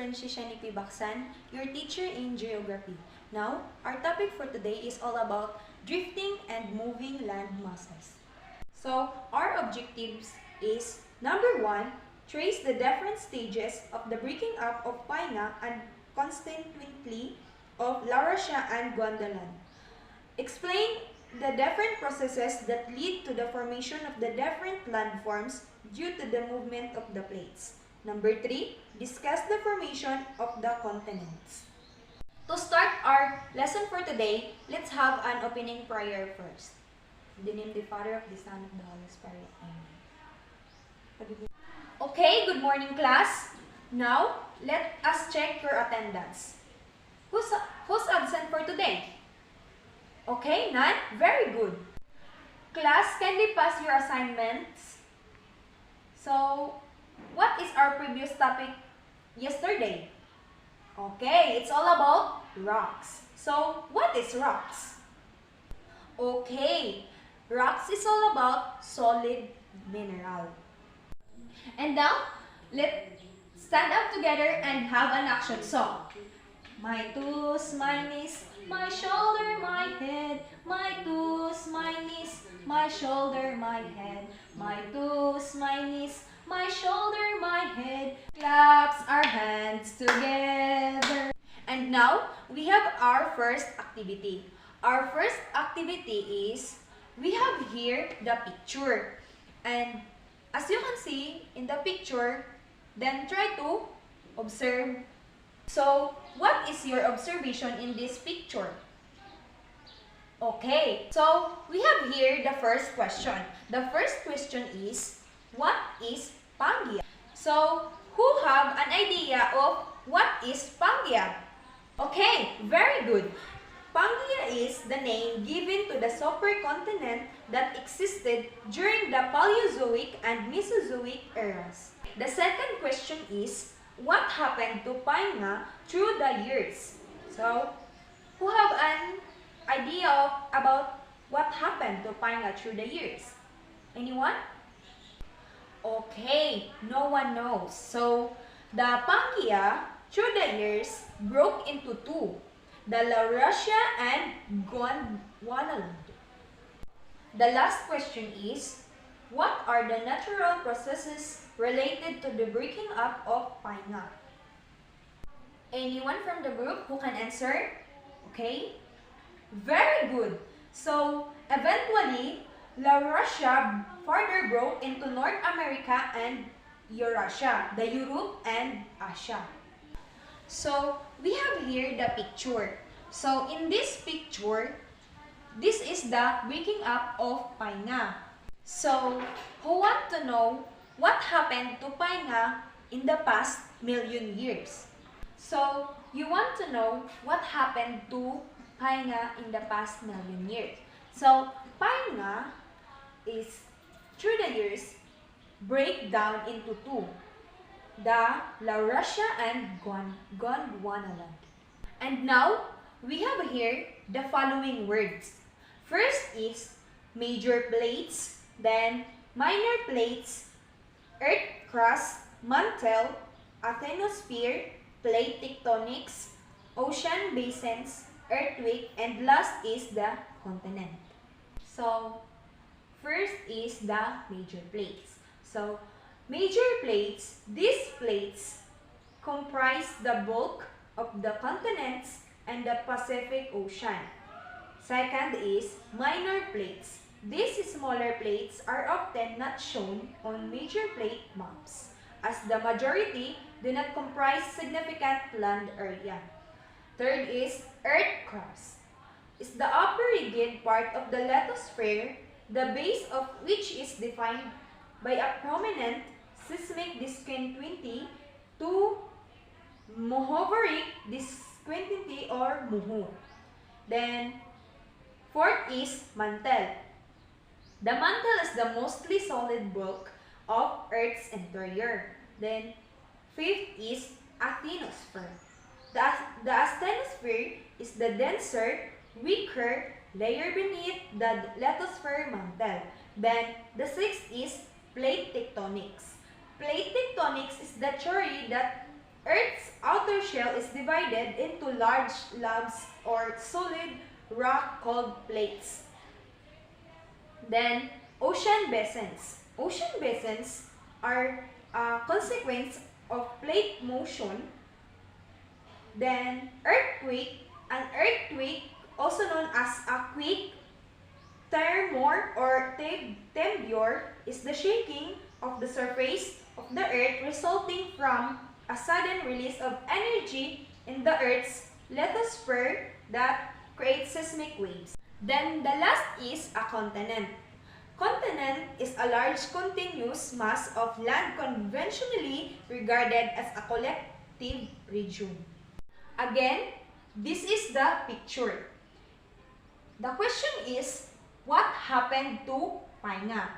Francisca Nipi Baksan, your teacher in geography. Now, our topic for today is all about drifting and moving land masses. So, our objectives is number 1, trace the different stages of the breaking up of Painga and constituently of Laurasia and Guandalan. Explain the different processes that lead to the formation of the different landforms due to the movement of the plates. Number 3, discuss the formation of the continents. To start our lesson for today, let's have an opening prayer first. In the name of the Father, of the Son, of the Holy Spirit. Amen. Okay, good morning class. Now, let us check your attendance. Who's absent for today? Okay, none? Very good. Class, kindly pass your assignments. So, what is our previous topic yesterday? Okay, it's all about rocks. So, what is rocks? Okay, rocks is all about solid mineral. And now, let's stand up together and have an action song. My toes, my knees, my shoulder, my head. My toes, my knees, my shoulder, my head. My toes, my knees, my shoulder, my head. Claps our hands together. And now, we have our first activity. Our first activity is, we have here the picture. And as you can see in the picture, then try to observe. So, what is your observation in this picture? Okay, so we have here the first question. The first question is, what is Pangaea? So, who have an idea of what is Pangaea? Okay, very good. Pangaea is the name given to the supercontinent that existed during the Paleozoic and Mesozoic eras. The second question is, what happened to Painga through the years? So, who have an idea about what happened to Painga through the years? Anyone? Okay, no one knows. So, the Pangaea through the years broke into two, the Laurasia and Gondwanaland. The last question is, what are the natural processes related to the breaking up of Painga? Anyone from the group who can answer? Okay? Very good. So, eventually, Laurasia further broke into North America and Eurasia, the Europe and Asia. So, we have here the picture. So, in this picture, this is the breaking up of Painga. So, who want to know what happened to Painga in the past million years? So, you want to know what happened to Painga in the past million years. So, Painga is, through the years, break down into two, the Laurasia and Gondwanaland. And now, we have here the following words. First is major plates, then minor plates, earth crust, mantle, asthenosphere, plate tectonics, ocean basins, earthquake, and last is the continent. So, first is the major plates. So, major plates, these plates comprise the bulk of the continents and the Pacific Ocean. Second is minor plates. These smaller plates are often not shown on major plate maps, as the majority do not comprise significant land area. Third is earth crust. It's the upper rigid part of the lithosphere, the base of which is defined by a prominent seismic discontinuity to Mohoric discontinuity or Muhu. Then, fourth is mantle. The mantle is the mostly solid bulk of Earth's interior. Then, fifth is asthenosphere. The asthenosphere is the denser, weaker layer beneath the lithosphere mantle. Then, the sixth is plate tectonics. Plate tectonics is the theory that Earth's outer shell is divided into large slabs or solid rock called plates. Then, ocean basins. Ocean basins are a consequence of plate motion. Then, earthquake. An earthquake, also known as a quake, tremor, or temblor, is the shaking of the surface of the earth resulting from a sudden release of energy in the earth's lithosphere that creates seismic waves. Then the last is a continent. Continent is a large continuous mass of land conventionally regarded as a collective region. Again, this is the picture. The question is, what happened to Painga?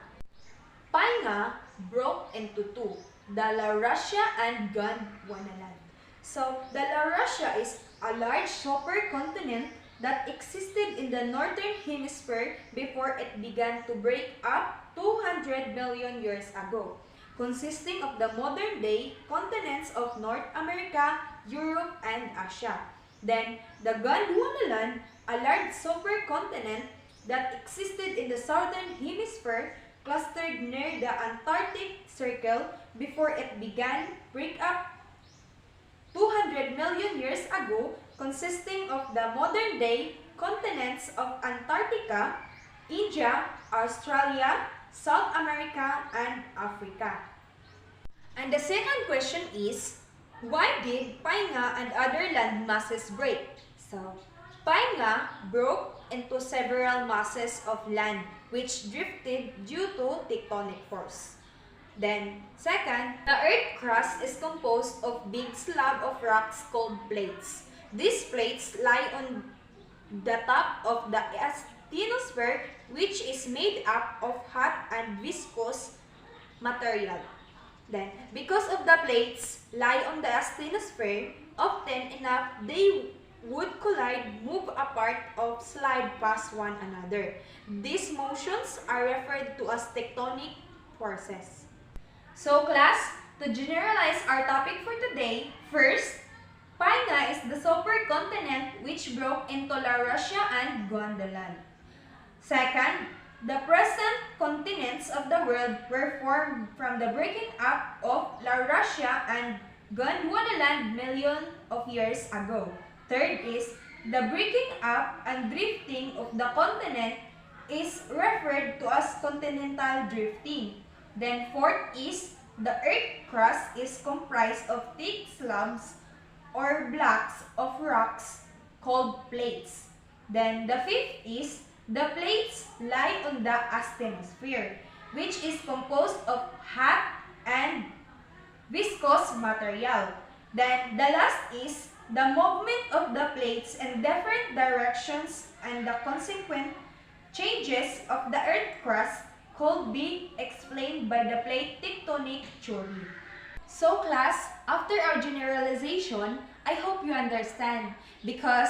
Painga broke into two, the Laurasia and Gondwanaland. So, the Laurasia is a large supercontinent that existed in the northern hemisphere before it began to break up 200 million years ago, consisting of the modern-day continents of North America, Europe, and Asia. Then, the Gondwanaland, a large supercontinent that existed in the southern hemisphere, clustered near the Antarctic Circle before it began break up 200 million years ago, consisting of the modern-day continents of Antarctica, India, Australia, South America, and Africa. And the second question is, why did Painga and other land masses break? So, Painga broke into several masses of land which drifted due to tectonic force. Then, second, the Earth crust is composed of big slab of rocks called plates. These plates lie on the top of the asthenosphere, which is made up of hot and viscous material. Then, because of the plates lie on the asthenosphere, often enough they would collide, move apart, or slide past one another. These motions are referred to as tectonic forces. So class, to generalize our topic for today, first, Painga is the supercontinent which broke into Laurasia and Gondwanaland. Second, the present continents of the world were formed from the breaking up of Laurasia and Gondwanaland millions of years ago. Third is, the breaking up and drifting of the continent is referred to as continental drifting. Then fourth is, the earth crust is comprised of thick slabs or blocks of rocks called plates. Then the fifth is, the plates lie on the asthenosphere, which is composed of hot and viscous material. Then the last is, the movement of the plates in different directions and the consequent changes of the earth crust could be explained by the plate tectonic theory. So class, after our generalization, I hope you understand because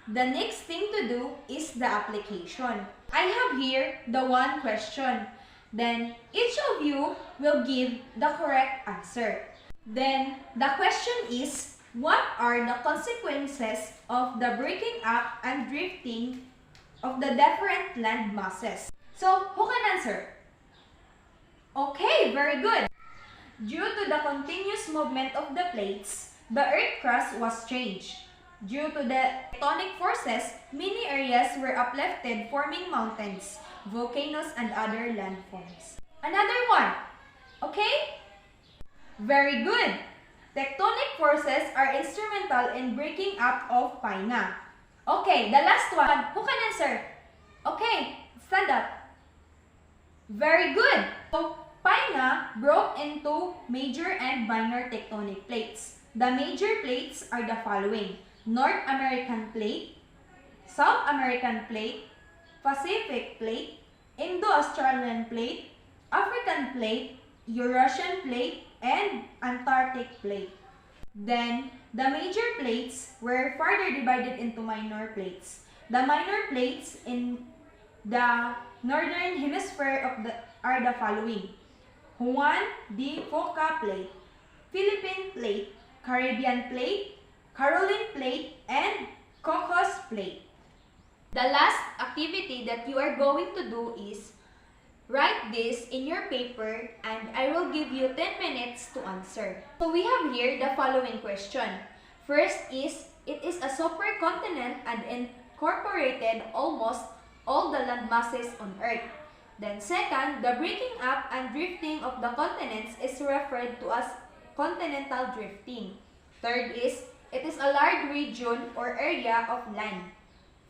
the next thing to do is the application. I have here the one question. Then each of you will give the correct answer. Then the question is, what are the consequences of the breaking up and drifting of the different land masses? So, who can answer? Okay, very good. Due to the continuous movement of the plates, the earth crust was changed. Due to the tectonic forces, many areas were uplifted, forming mountains, volcanoes, and other landforms. Another one. Okay? Very good. Tectonic forces are instrumental in breaking up of Painga. Okay, the last one. Who can answer? Okay, stand up. Very good. So, Painga broke into major and minor tectonic plates. The major plates are the following: North American Plate, South American Plate, Pacific Plate, Indo-Australian Plate, African Plate, Eurasian Plate, and Antarctic Plate. Then, the major plates were further divided into minor plates. The minor plates in the northern hemisphere are the following: Juan de Fuca Plate, Philippine Plate, Caribbean Plate, Caroline Plate, and Cocos Plate. The last activity that you are going to do is write this in your paper and I will give you 10 minutes to answer. So we have here the following question. First is, it is a supercontinent and incorporated almost all the land masses on Earth. Then second, the breaking up and drifting of the continents is referred to as continental drifting. Third is, it is a large region or area of land.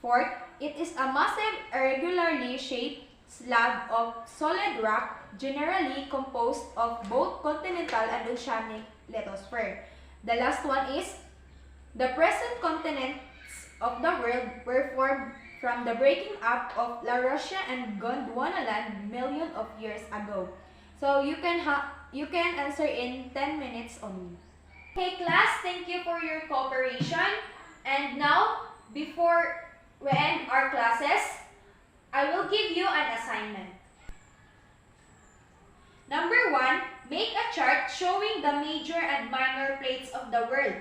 Fourth, it is a massive irregularly shaped slab of solid rock generally composed of both continental and oceanic lithosphere. The last one is, the present continents of the world were formed from the breaking up of La Russia and Gondwanaland millions of years ago. So you can answer in 10 minutes only. Okay class, thank you for your cooperation. And now, before we end our classes, I will give you an assignment. Number 1, make a chart showing the major and minor plates of the world.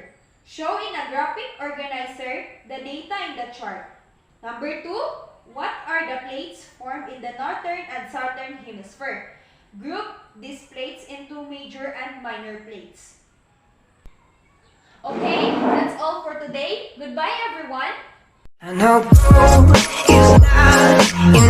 Show in a graphic organizer the data in the chart. Number 2, what are the plates formed in the northern and southern hemisphere? Group these plates into major and minor plates. Okay, that's all for today. Goodbye everyone. I know gold is not